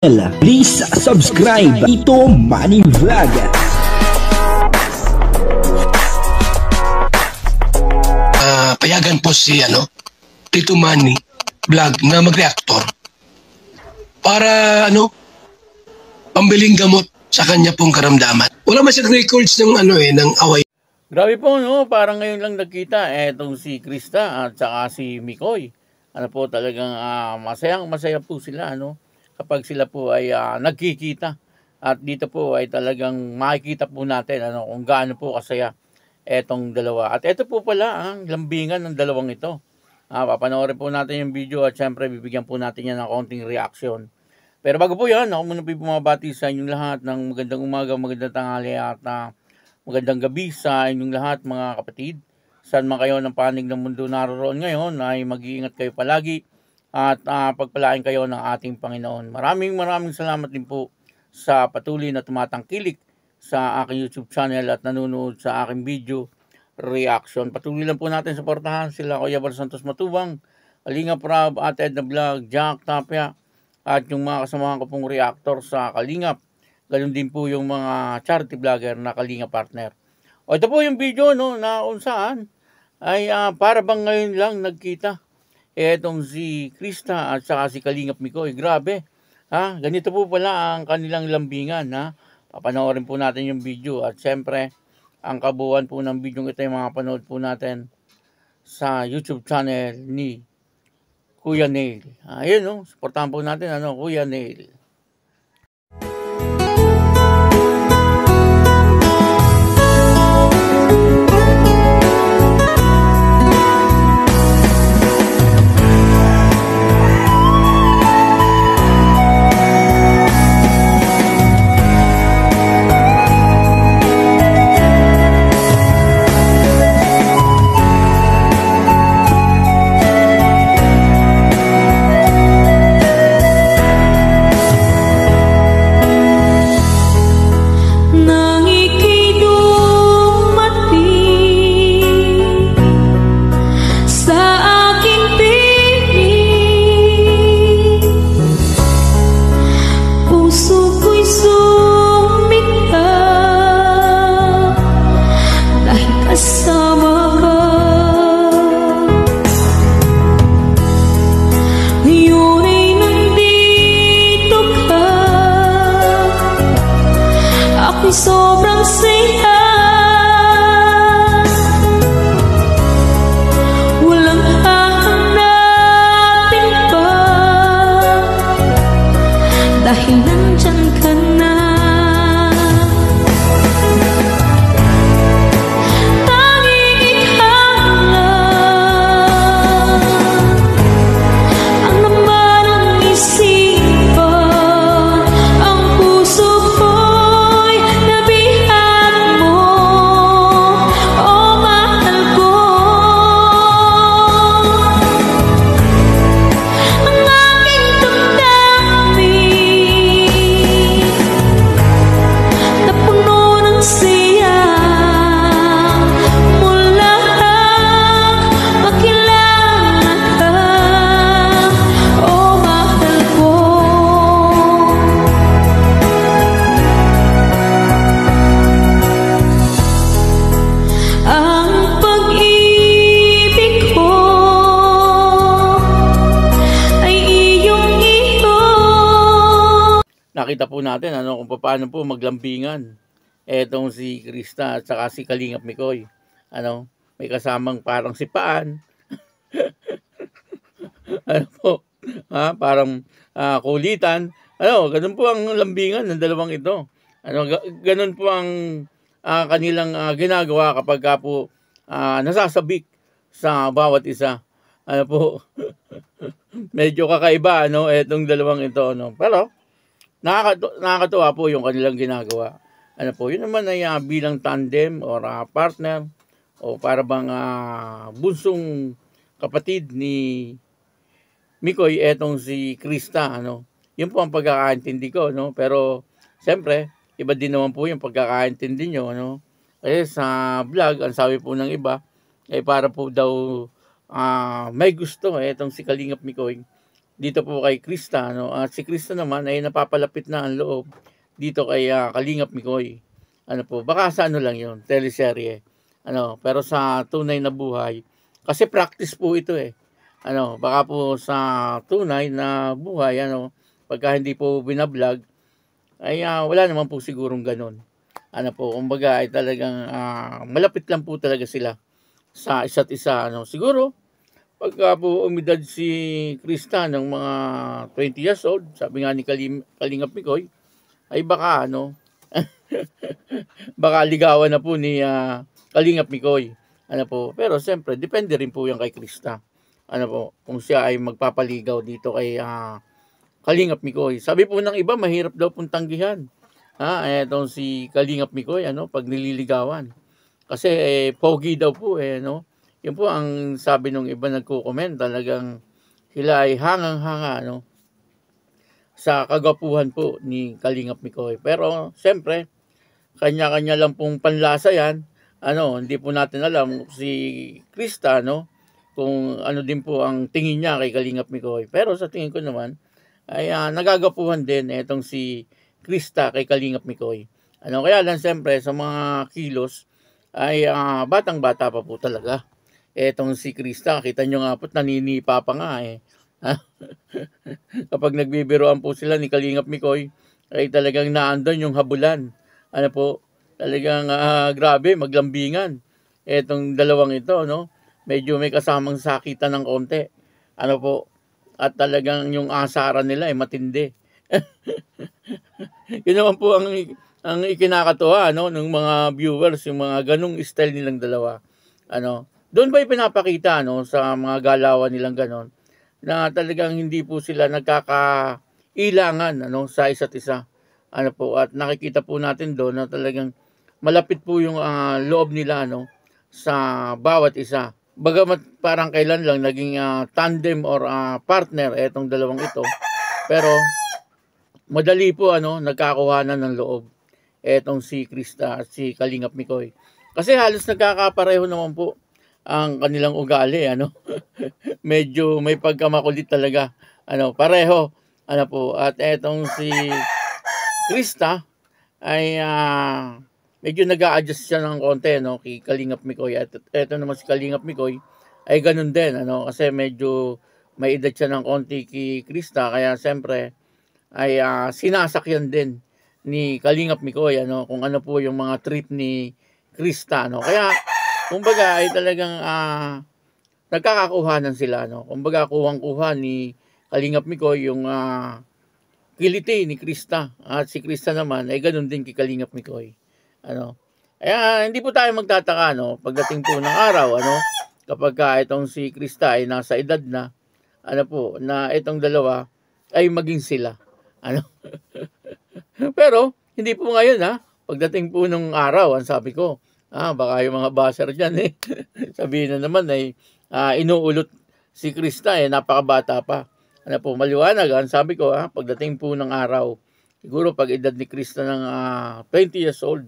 Please subscribe Tito Manny Vlog. Payagan po si Tito Manny Vlog na mag-reactor para pambiling gamot sa kanya pong karamdaman. Wala man siyang records ng ng away. Grabe po, no? Parang ngayon lang nagkita etong si Krista at saka si Mikoy. Talagang masaya po sila, kapag sila po ay nagkikita. At dito po ay talagang makikita po natin kung gaano po kasaya etong dalawa. At ito po pala ang lambingan ng dalawang ito. Papanoorin po natin yung video at syempre bibigyan po natin yan ng konting reaction. Pero bago po yan, ako muna po bumabati sa inyong lahat ng magandang umaga, magandang tanghali at magandang gabi sa inyong lahat mga kapatid. Saan man kayo ng panig ng mundo naroon ngayon ay mag-iingat kayo palagi at pagpalain kayo ng ating Panginoon. Maraming salamat din po sa patuloy na tumatangkilik sa aking YouTube channel at nanonood sa aking video reaction. Patuloy lang po natin suportahan sila Kuya Bal Santos Matubang, Kalinga Prab, Ate Edna Vlog, Jack Tapia at yung mga kasamahan ko pong reactor sa Kalingap. Ganun din po yung mga charity vlogger na Kalinga partner. O ito po yung video na kung saan ay para bang ngayon lang nagkita etong si Krista at saka si Kalingap Mikoy. Grabe. Ganito po pala ang kanilang lambingan. Papanoorin po natin yung video at syempre ang kabuuan po ng video ito yung mga panood po natin sa YouTube channel ni Kuya Neil. Ayun, supportahan po natin Kuya Neil. Sobrang saya, walang hahanapin pa dahil nandyan ka na. Tanging ikaw lang ang laman ng isipan, ang puso ko'y nabihan mo, oh mahal ko. Ang aking damdamin napuno ng siya mula makilala ka, oh mahal ko. Ang pag-ibig ko ay iyong-iyo. Nakita po natin kung paano po maglambingan etong si Krista at saka si Kalingap Mikoy. May kasamang parang sipaan. Parang kulitan. Ganun po ang lambingan ng dalawang ito. Ganun po ang kanilang ginagawa kapag po nasasabik sa bawat isa. Medyo kakaiba etong dalawang ito. Pero nakakatuwa po yung kanilang ginagawa. Yun naman ay bilang tandem or partner o para bang bunsong kapatid ni Mikoy etong si Krista. Yun po ang pagkakaintindi ko. Pero siyempre iba din naman po yung pagkakaintindi nyo. Kasi sa vlog, ang sabi po ng iba, para po daw may gusto itong si Kalingap Mikoy dito po kay Krista, no? At si Krista naman ay napapalapit na ang loob dito kay Kalingap Mikoy. Ano po, baka sa ano lang 'yon, teleserye. Ano, pero sa tunay na buhay, kasi practice po ito eh. Ano, baka po sa tunay na buhay, ano, pagka hindi po binablog, ay wala naman po sigurong ganun. Ano po, kumbaga ay talagang malapit lang po talaga sila sa isa't isa. Ano. Siguro, pagka po umidad si Krista ng mga 20 years old, sabi nga ni Kalingap Mikoy, ay baka ano, baka ligawan na po ni Kalingap Mikoy. Ano po, pero siyempre, depende rin po yan kay Krista. Ano po, kung siya ay magpapaligaw dito kay Kalingap Mikoy. Sabi po ng iba, mahirap daw pong tanggihan. Etong si Kalingap Mikoy, ano, pag nililigawan. Kasi pogi daw po no. Yun po ang sabi ng iba nagko-comment, talagang sila ay hangang-hanga, no, sa kagwapuhan po ni Kalingap Mikoy. Pero siyempre, kanya-kanya lang pong panlasa yan. Ano, hindi po natin alam si Krista, no, kung ano din po ang tingin niya kay Kalingap Mikoy. Pero sa tingin ko naman, ay nagagapuhan din itong si Krista kay Kalingap Mikoy. Ano, kaya lang siyempre sa mga kilos ay batang-bata pa po talaga. Etong si Krista, kita nyo nga po, naninipa pa nga eh. Kapag nagbibiroan po sila ni Kalingap Mikoy, ay talagang naandun yung habulan. Ano po, talagang grabe, maglambingan. Etong dalawang ito, no, medyo may kasamang sakitan ng konti. Ano po, at talagang yung asaran nila ay matindi. Yun naman po ang ikinakatuwa, no, ng mga viewers, yung mga ganung style nilang dalawa. Ano, doon ba pinapakita, no, sa mga galawan nilang ganon, na talagang hindi po sila nagkakailangan, ano, sa isa't isa. Ano po, at nakikita po natin doon na talagang malapit po yung loob nila, no, sa bawat isa. Bagamat parang kailan lang naging tandem or partner etong dalawang ito, pero madali po ano nagkakuhanan ng loob etong si Krista at si Kalingap Mikoy. Kasi halos nagkakapareho naman po ang kanilang ugali, ano. Medyo may pagkamakulit talaga. Ano, pareho. Ano po, at etong si Krista ay medyo nag-a-adjust siya ng konti, no, kay Kalingap Mikoy. At eto naman si Kalingap Mikoy ay ganun din, ano, kasi medyo may edad siya ng konti kay Krista, kaya siyempre ay sinasakyan din ni Kalingap Mikoy, ano, kung ano po yung mga trip ni Krista, no. Kaya kumbaga ay talagang nagkakakuhanan sila, no. Kumbaga kuhang-kuha ni Kalingap Mikoy yung kiliti ni Krista, at si Krista naman ay ganun din kay Kalingap Mikoy. Ano? Kaya hindi po tayo magtataka, no, pagdating po ng araw, ano, kapag itong si Krista ay nasa edad na, ano po, na itong dalawa ay maging sila. Ano? Pero hindi po ngayon, pagdating po ng araw, ang sabi ko, baka yung mga basher dyan eh. Sabihin na naman ay inuulot si Krista eh, napakabata pa. Ano po, maliwanag, ang sabi ko, pagdating po ng araw, siguro pag edad ni Krista ng 20 years old,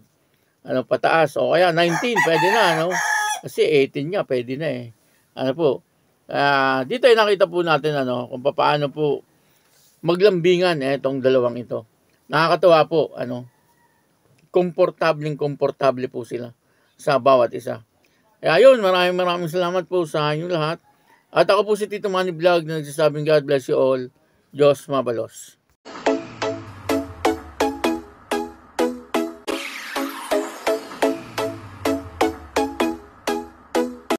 ano, pataas, o kaya 19, pwede na, ano, kasi 18 nga, pwede na eh. Ano po, dito ay nakita po natin, ano, kung paano po maglambingan itong dalawang ito. Nakakatawa po, ano, komportable po sila sa bawat isa. Kaya yun, maraming salamat po sa inyong lahat. At ako po si Tito Manny Vlog na nagsasabing God bless you all. Diyos mabalos.